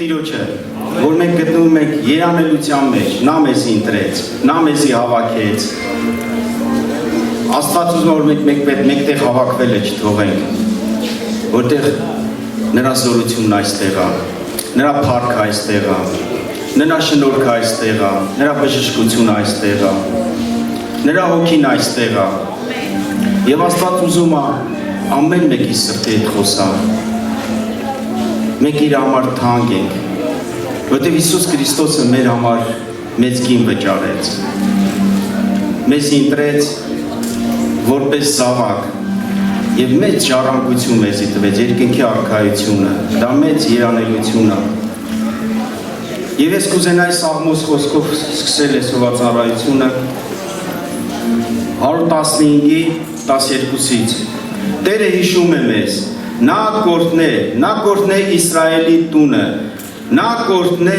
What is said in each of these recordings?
Տիրոջը, որ մենք գտնվում ենք երանելության մեջ, նա մեզ ընտրեց, նա մեզ հավաքեց։ Աստված ուզում է, որ մենք մեկտեղ հավաքվել է չթողենք, որտեղ նրա զորությունն այստեղ է, նրա փառքը այստեղ է, նրա շնորհքը այստեղ է, նրա բժշկությունը այստեղ է, նրա հոգին այստեղ է։ Եվ Աստված ուզում է ամեն մեկի սրտի հետ խոսա։ Մենք իր համար թանկ ենք, որտեղ Հիսուս Քրիստոսը մեր համար մեծ գին վճարեց։ Մեզ ընտրեց որպես զավակ եւ մեծ ժառանգություն մեզի տվեց, երկնքի արքայությունը, դա մեծ երանելություն է։ Եվ ես կուզենայի Սաղմոս խոսքով սկսել այսօրվա ծառայությունը 115-ի 12-ից։ Տերը հիշում է մեզ, նա կորտնե Իսրայելի տունը, նա կորտնե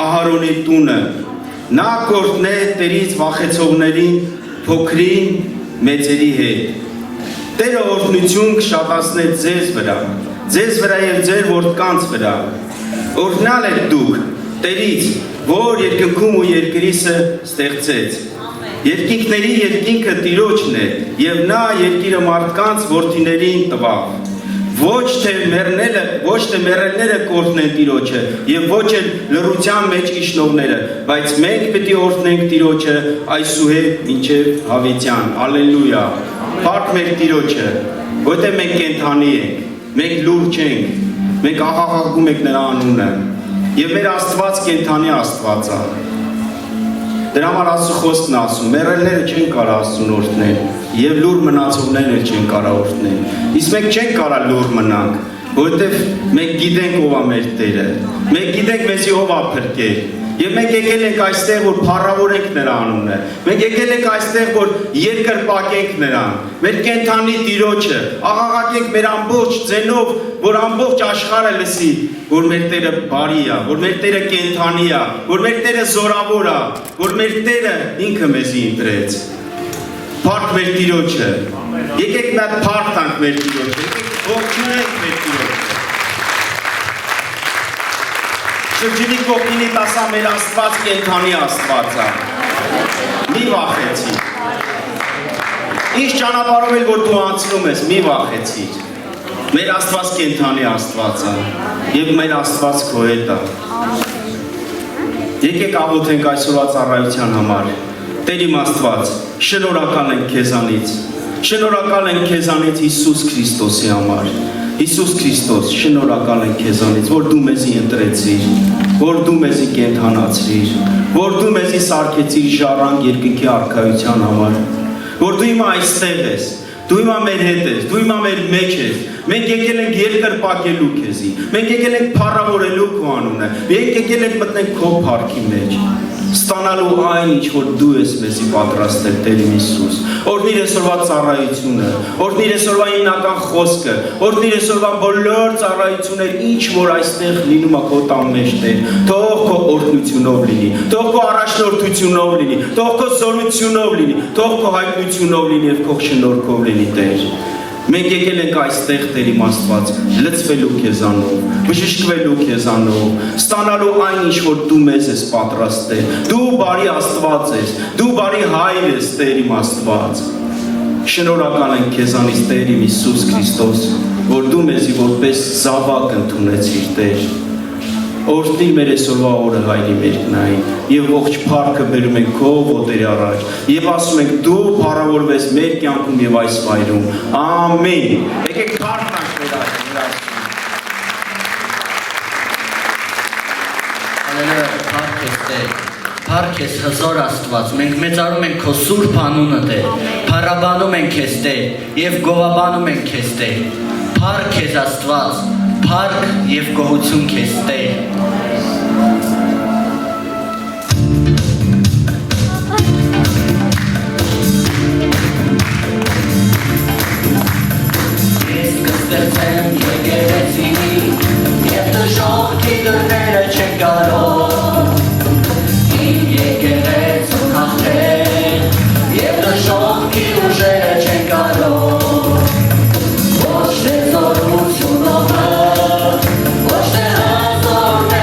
Ահարոնի տունը, նա կորտնե Տերից վախեցողներին, փոքրին, մեծերի հետ։ Տերը օրհնություն կշատացնե ձեզ վրա եւ ձեր որդկանց վրա։ Օրհնալ եք դուք Տերից, որ երկնքում ու երկրիսը ստեղծեց։ Երկինքների երկինքը Տիրոջն է, եւ նա երկիրը մարդկանց որդիներին տվավ։ Ոչ թե մեռելները կորտնեն Տիրոջը, եւ ոչ էլ լռության մեջ իջնողները, բայց մենք պետք է օրհնենք Տիրոջը այսուհետ մինչեւ հավիտյան։ Ալելույա։ Փառք մեր Տիրոջը, որտեղ մենք կենթանի ենք, մենք լուրջ ենք, մենք աղաղակում ենք նրա անունը, եւ մեր Աստված կենթանի Աստված է։ Դրա համար Աստծո խոսքն ասում, մեռելները չեն կարող Աստծուն օրհնել, եւ լուր մնացողները չեն կարող օրհնել։ Իսկ մենք չենք կարող լուր մնանք, որովհետեւ մենք գիտենք ով է մեր Տերը։ Մենք գիտենք մեզի ով է փրկել։ Եվ մենք եկել ենք այստեղ, որ փառավորենք նրա անունը։ Մենք եկել ենք այստեղ, որ երկրպագենք նրան, մեր կենթանի Տիրոջը, աղաղակենք մեր ամբողջ ձենով, որ ամբողջ աշխարհը լսի, որ մեր Տերը բարի է, որ մեր Տերը կենթանի է, որ մեր Տերը զորավոր է, որ մեր Տերը ինքը մեզի ընտրեց։ Փառք մեր Տիրոջը։ Եկեք մի հատ փառք տանք մեր Տիրոջը, եկեք ողջունենք մեր Տիրոջը։ Շրջինի կողքինի տասա մեր Աստված կենթանի Աստված է։ Մի վախեցի։ Ինչ ճանապարհով էլ որ դու անցնում ես, մի վախեցիր։ Մեր Աստված կենթանի Աստված է, եւ մեր Աստված քո հետ է։ Եկեք աղոթենք այսօրվա ծառայության համար։ Տեր իմ Աստված, շնորհակալ ենք քեզանից։ Շնորհակալ ենք քեզանից Հիսուս Քրիստոսի համար։ Հիսուս Քրիստոս, շնորհակալ ենք քեզանից, որ դու մեզի ընտրեցիր, որ դու մեզի կենթանացրիր, որ դու մեզի սարքեցիր ժառանգ երկնքի արքայության համար, որ դու հիմա այստեղ ես, դու հիմա մեր հետ ես, դու հիմա մեր մեջ ես։ Մենք եկել ենք երկրպագելու քեզի, մենք եկել ենք փառավորելու քո անունը, մենք եկել ենք մտնենք քո փառքի մեջ, ստանալու այն ինչ որ դու ես մեզի պատրաստել Տեր Հիսուս։ Օրհնիր այսօրվա ծառայությունը, օրհնիր այսօրվա հիմնական խոսքը, օրհնիր այսօրվա բոլոր ծառայությունները, ինչ որ այստեղ լինում է քո տան մեջ Տեր, թող քո օրհնությունով լինի, թող քո առաջնորդությունով լինի, թող քո զորությունով լինի, թող քո հայտնությունով լինի եւ քո շնորհքով լինի Տեր։ Մենք եկել ենք այստեղ Տեր իմ Աստված, լցվելու քեզանով, բժշկվելու քեզանով, ստանալու այն ինչ որ դու մեզ ես պատրաստել։ Դու բարի Աստված ես, դու բարի Հայր ես Տեր իմ Աստված։ Շնորհակալ ենք քեզանից Տեր իմ Հիսուս Քրիստոս, որ դու մեզի որպես զավակ ընդունեցիր Տեր։ Օրհնիր մեր այսօրվա օրը Հայրի մերկնային եւ ողջ փառքը բերում ենք քո ոտերի առաջ եւ ասում ենք դու փառավորվես մեր կյանքում եւ այս վայրում ամեն։ Եկեք փառք տանք մեր Աստծուն։ Հալելույա, փառք ես Տեր, փառք ես հզոր Աստված, մենք մեծարում ենք քո սուրբ անունը Տեր, փառաբանում ենք քեզ Տեր եւ գովաբանում ենք քեզ Տեր։ Փառք ես Աստված, փառք եւ գոհություն քեզ Տեր։ Ես կստեղծեմ եկեղեցի, եւ դժոխքի դռները չեն կարող իմ եկեղեցուն հաղթել, եւ դժոխքի ուժերը չեն կարող ոչ թե զորությունով, ոչ թե հզոր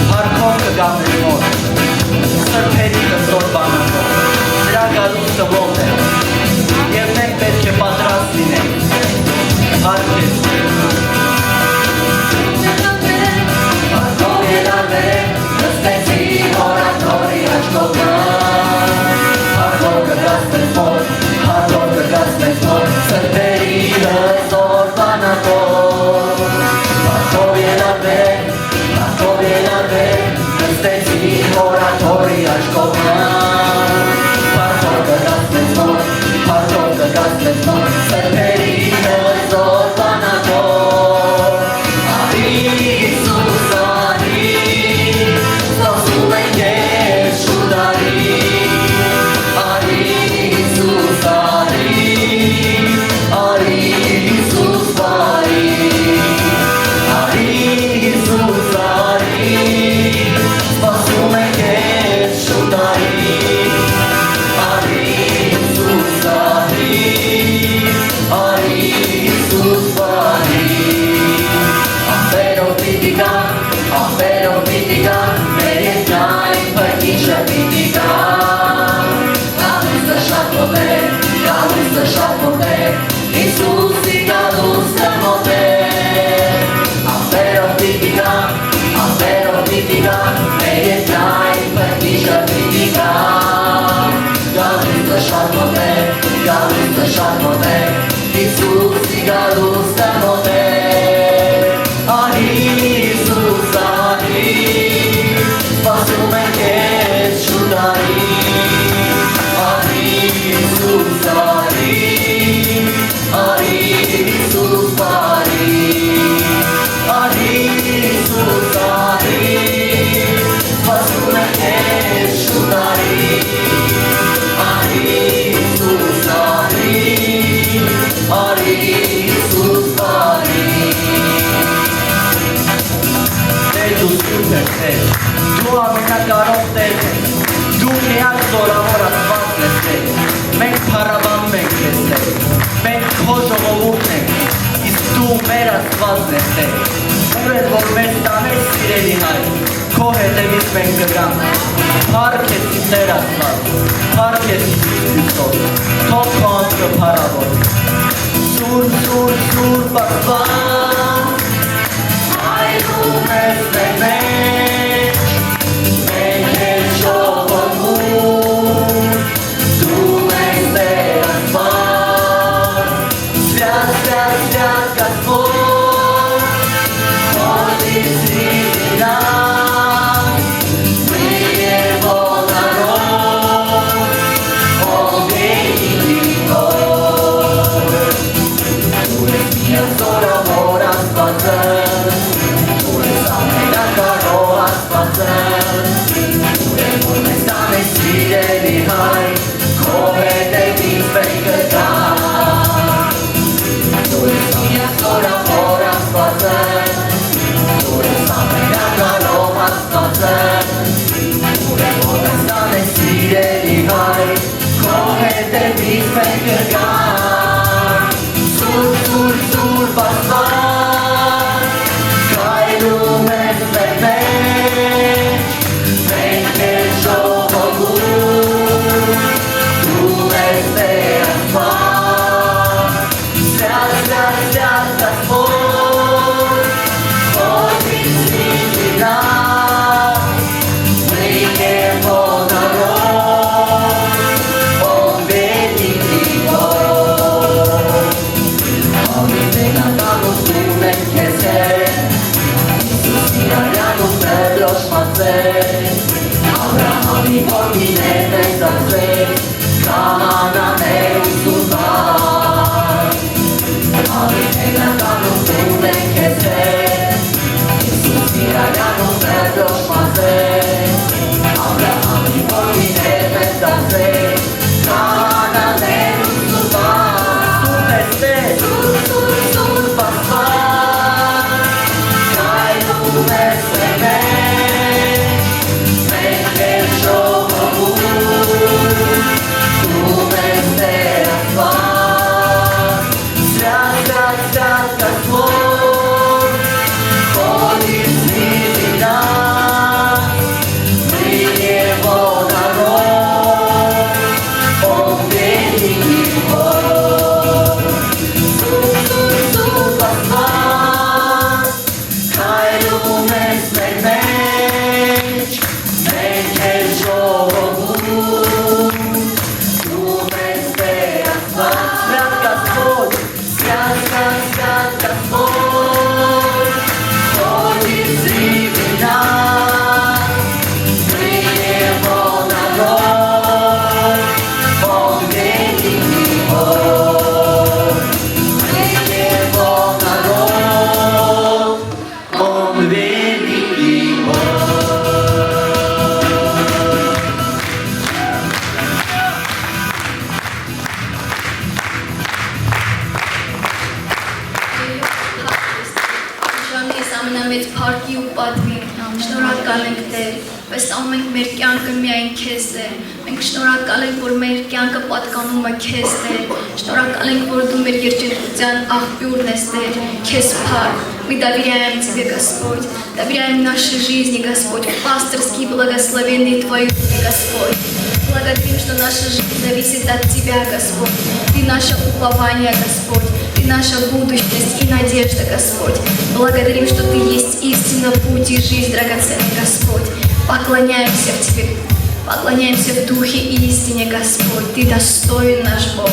Փառքով կգա մեր մոտ Սրբերի հզոր բանակով Նրա գալուստը ողջ է Եվ մենք պետք է պատրաստ լինենք Փառք Քեզ Փառքով ելարվենք նստեցի հորաթորի աչքովը Փառքով կգաս մեզ մոտ Փառքով կգաս մեզ մոտ Սրբերի հզոր բանակով Փառքով ելարվենք նստեցի հորաթորի աչքովը Փառքով կգաս մեզ մոտ Սրբերի հզոր բանակով Արի Հիսուս արի Սպասում ենք Քեզ շուտ արի Արի Հիսուս արի Արի Հիսուս բարի Արի Հիսուս արի Սպասում ենք Քեզ շուտ արի Արի Հիսուս արի Արի Հիսուս բարի Ախպերով պիտի գա մեր երկնային փրկիչը պիտի գա Գալուստը շատ մոտ է Հիսուսի գալուստը մոտ է Ախպերով պիտի գա մեր երկնային փրկիչը պիտի գա Գալուստը շատ մոտ է Հիսուսի գալուստը մոտ է Արի Հիսուս արի Սպասում ենք Քեզ շուտ արի Արի Հիսուս արի Արի Հիսուս բարի Արի Հիսուս արի Սպասում ենք Քեզ շուտ արի Արի Հիսուս արի Արի Հիսուս բարի Տեր դու սուրբ ես Տեր Դու ամենակարող Տերն ես Դու միակ զորավոր Աստվածն ես Տեր Մենք փառաբանում ենք Քեզ Տեր Մենք Քո ժողովուրդն ենք Իսկ Դու մեր Աստվածն ես Տեր Ուր ես որ մեզ տանես սիրելի Հայր Քո հետևից մենք կգանք Փառք Քեզ Տեր Աստված Փառք Քեզ Հիսուս Քրիստոս Թող Քո անունը փառավորվի Սուրբ Աստված Այրում ես մեր մեջ Մենք Քեզ ժողովուրդ Դու ես Տեր Աստված Սվյատ Գասպոտ Հորդից Իրան Մեր ողնարով Ողների դիվոր Դու ես միակ զորավոր Աստվածը Դու ես ամենակարող Աստվածը Դու ես որ մեզ տանես սիրելի Հայր Քո հետևից մենք կգանք Դու ես միակ զորավոր Աստվածը Դու ես ամենակարող Աստվածը Դու ես որ մեզ տանես սիրելի Հայր Քո հետևից մենք կգանք Սուրբ Աստված Գայլում ես մեր մեջ Մենք Քեզ ժողովուրդ Դու ես Տեր Աստված Սյատ Գասպոտ Հորդից Իրան Մեր ողնարով Ողների դիվոր Ամենականություն ենք Քեզ Հիսուս իրարյանում դրոշմած է Աբրահամի որդիներ մեծացրեք Քահանաներ ու սուրբան Ամենականություն ենք Քեզ Հիսուս իրարյանում դրոշմած է Աբրահամի որդիներ մեծացրեք Քահանաներ ու սուրբան Սուրբ Աստված Գայլում ես մեր մեջ Մենք Քեզ ժողովուրդ Դու ամենամեծ փառքի ու պատվի, շնորհակալ ենք Տեր, վստահում ենք մեր կյանքը միայն Քեզ է, մենք շնորհակալ ենք, որ մեր կյանքը պատկանում է Քեզ Տեր, շնորհակալ ենք, որ Դու մեր երջանկության աղբյուրն ես Տեր, Քեզ փառք, мы доверяем Тебе, Господь, доверяем нашей жизни, Господь, пасторские благословенные Твои руки, Господь. Благодарим, что наша жизнь зависит от Тебя, Господь. Ты наше упование, Господь. Ты наша будущность и надежда, Господь. Благодарим, что Ты есть истина, путь и жизнь, драгоценный Господь. Поклоняемся в Тебе. Поклоняемся в Духе и истине, Господь. Ты достоин наш Бог.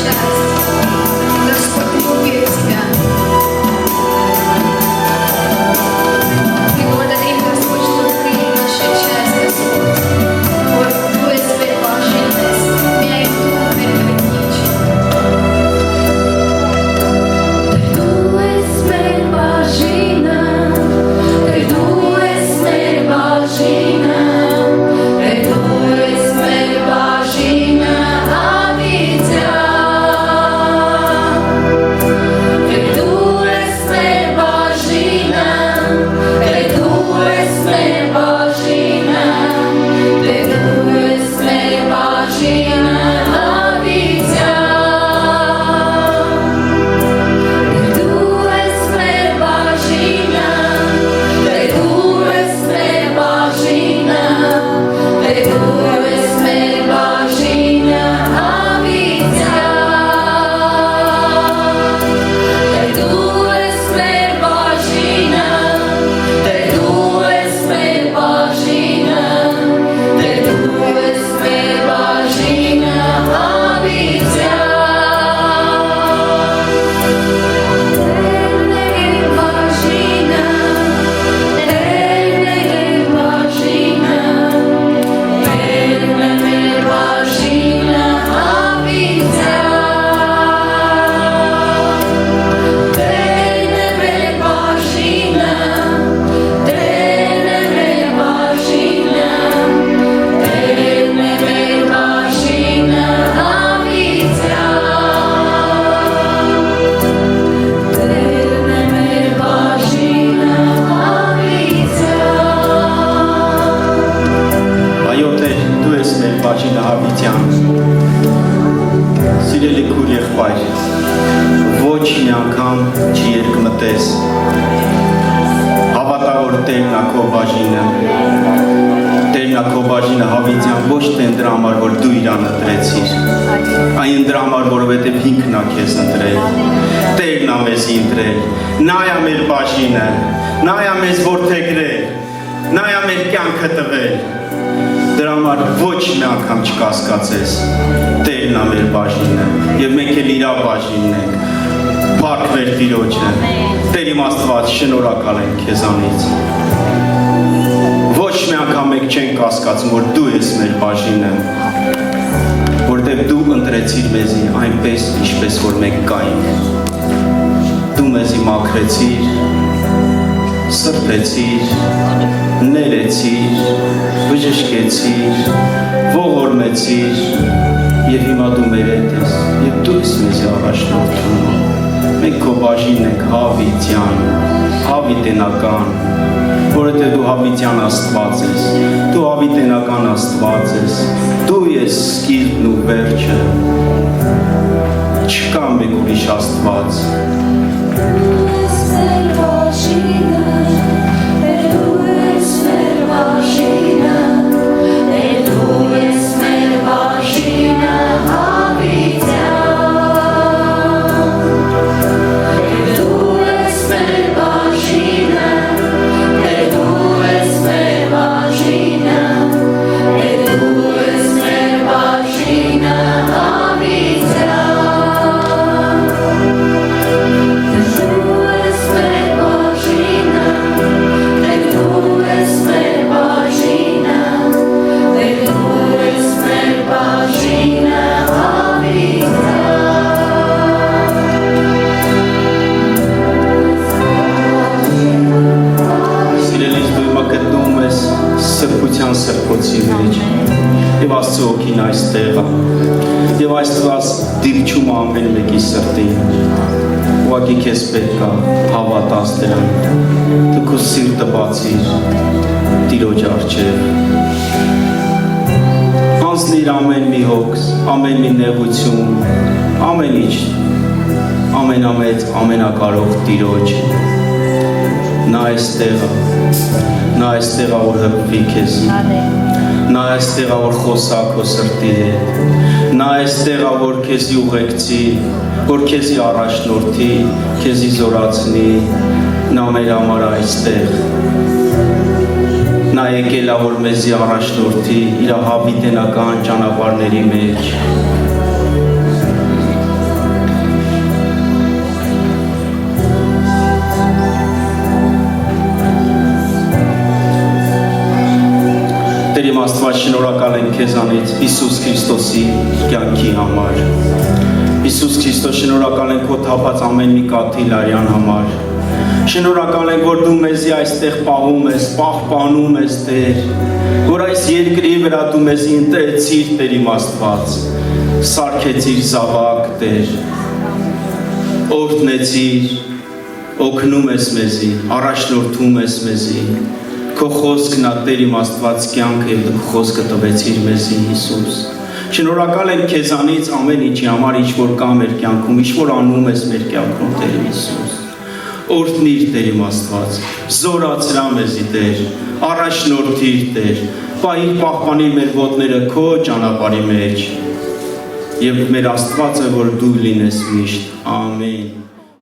часть. Господь любит тебя. Мы благодарим, Господь, что Ты наша часть, Господь. Вот Ты теперь положительность, меня и Ты теперь предничь. Tu és meu vagina, tu és meu vagina, tu és meu vagina, a vida. Tu és meu vagina, tu és meu vagina, tu és meu vagina, a vida. Սիրելի քուր եղբայր, ոչ մի անգամ չերկմտես, հավատա որ Տերն ա քո բաժինը, Տերն ա քո բաժինը Հավիտյան ոչ թե դրա համար որ դու իրան ընտրեցիր, այն դրա համար որովհետև ինքն ա քեզ ընտրել, Տերն ա մեզ ընտրել, նա ա մեր բաժինը, նա ա մեզ որդեգրել, նա ա մեր կյանքը տվել, դրա համար ոչ մի անգամ չկասկածես, Տերն ա մեր բաժինը, եւ մենք էլ իր բաժինն ենք, փառքվեր Տիրոջը, Տեր իմ Աստված, շնորհակալ ենք քեզանից, ոչ մի անգամ մենք չենք կասկածում, որ դու ես մեր բաժինը, որտեղ դու ընտրեցիր մեզի այնպես, ինչպես որ մենք կայինք, դու մեզի մաքրեցիր, սրբեցիր, ներեցիր, բժշկեցիր, ողորմեցիր եւ հիմա դու մեր հետ ես եւ դու ես մեզ առաջնորդում մենք քո բաժինն ենք Հավիտյան, հավիտենական, որովհետեւ դու Հավիտյան Աստված ես, դու հավիտենական Աստված ես, դու ես սկիզբն ու վերջը, չկա մեկ ուրիշ Աստված սրբոցի մեջ եւ Աստծո օգին այստեղ է եւ Աստված դիպչում ամեն մեկի սրտին ուղղակի քեզ պետք է հավատաս դրան դու քո սիրտը բացիր Տիրոջ առջև անցնիր ամեն մի հոգս ամեն մի նեղություն ամեն ինչ ամենամեծ ամենակարող Տիրոջ նա այստեղ է Նա այստեղ է որ հպվի քեզ Նա այստեղ է որ խոսա քո սրտի հետ Նա այստեղ է որ քեզի ուղեկցի որ քեզի առաջնորդի քեզի զորացնի Նա մեր համար այստեղ Նա եկել է որ մեզի առաջնորդի իր հավիտենական ճանապարհների մեջ Աստված, շնորհակալ ենք քեզանից Հիսուս Քրիստոսի կյանքի համար։ Հիսուս Քրիստոս, շնորհակալ ենք քո թափած ամեն մի կաթիլարյան համար։ Շնորհակալ ենք, որ դու մեզի այստեղ պահում ես, պահպանում ես, Տեր, որ այս երկրի վրա դու մեզի ընտրեցիր, Տեր իմ Աստված, սարքեցիր զավակ, Տեր, օրհնեցիր, օգնում ես մեզի, առաջնորդում ես մեզի, քո խոսքն ա Տեր իմ Աստված կյանքը եւ դու խոսքը տվեցիր մեզի Հիսուս։ Շնորհակալ ենք քեզանից ամեն ինչի համար, ինչ որ կա մեր կյանքում, ինչ որ անում ես մեր կյանքում, Տեր Հիսուս։ Օրհնիր, Տեր իմ Աստված, զորացրա մեզի, Տեր, առաջնորդիր, Տեր, պահիր պահպանիր մեր ոտները քո ճանապարհի մեջ։ Եվ մեր Աստվածը, որ դու լինես միշտ։ Ամեն։